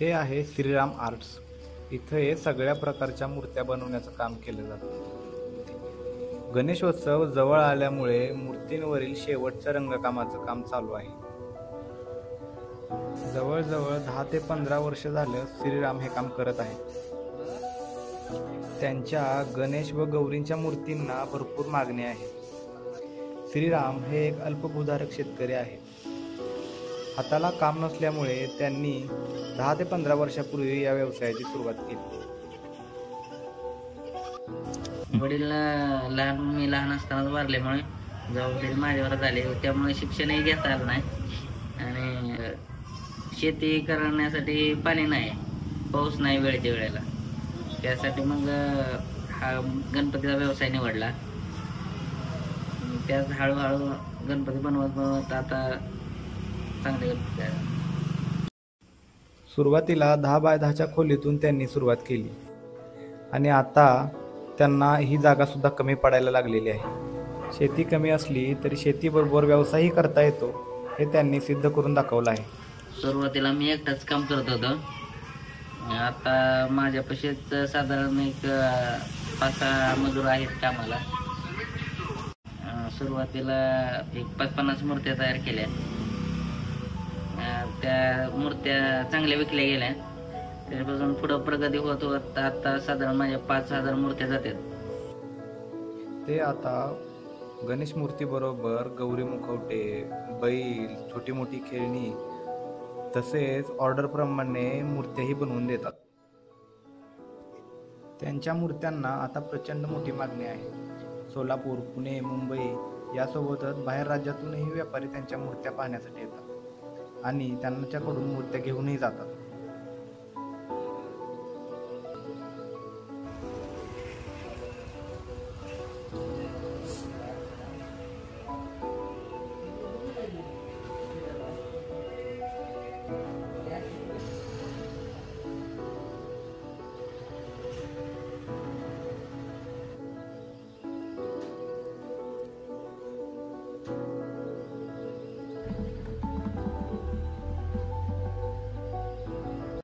हे आहे श्रीराम आर्ट्स. इथं हे सगळ्या प्रकारच्या मूर्त्या बनवण्याचं काम केलं जातं. गणेशोत्सव जवळ आल्यामुळे मूर्तींवरील शेवटच्या रंगकामाचं काम चालू आहे. जवळजवळ 10 ते 15 वर्ष झालं श्रीराम हे काम करत आहेत. त्यांच्या गणेश व गौरींच्या मूर्तींना भरपूर मागणी आहे. श्रीराम हे एक अल्पभूधारक शेतकरी आहेत. हाताला काम नसल्यामुळे त्यांनी 10 ते 15 वर्षापूर्वी या व्यवसायाची सुरुवात केली. वडील मी लहान असतानाच वारल्यामुळे जबाबदारी माझ्यावर झाली, त्यामुळे शिक्षणही घेता आलं नाही आणि शेती करण्यासाठी पाणी नाही, पाऊस नाही वेळेच्या वेळेला. त्यासाठी मग हा गणपतीचा व्यवसाय निवडला. त्यात हळूहळू गणपती बनवत आता चांगले गणपती आहे. सुरुवातीला 10 बाय 10च्या खोलीतून त्यांनी सुरुवात केली आणि आता त्यांना ही जागा सुद्धा कमी पडायला लागलेली आहे. शेती कमी असली तरी शेतीबरोबर व्यवसायही करता येतो हे त्यांनी सिद्ध करून दाखवलं आहे. सुरुवातीला मी एकटाच काम करत होतो. आता माझ्यापाशीच साधारण एक 5-6 मजूर आहेत कामाला. सुरुवातीला एक 50 मूर्त्या तयार केल्या. त्या मूर्त्या चांगल्या विकल्या गेल्या. त्याच्यापासून पुढं प्रगती होत होत आता साधारण माझ्या 5,000 मूर्त्या जातात. ते आता गणेश मूर्तीबरोबर गौरी मुखवटे, बैल, छोटी मोठी खेळणी तसेच ऑर्डरप्रमाणे मूर्त्याही बनवून देतात. त्यांच्या मूर्त्यांना आता प्रचंड मोठी मागणी आहे. सोलापूर, पुणे, मुंबई यासोबतच बाहेर राज्यातूनही व्यापारी त्यांच्या मूर्त्या पाहण्यासाठी येतात आणि त्यांच्याकडून मूर्त्या घेऊनही जातात.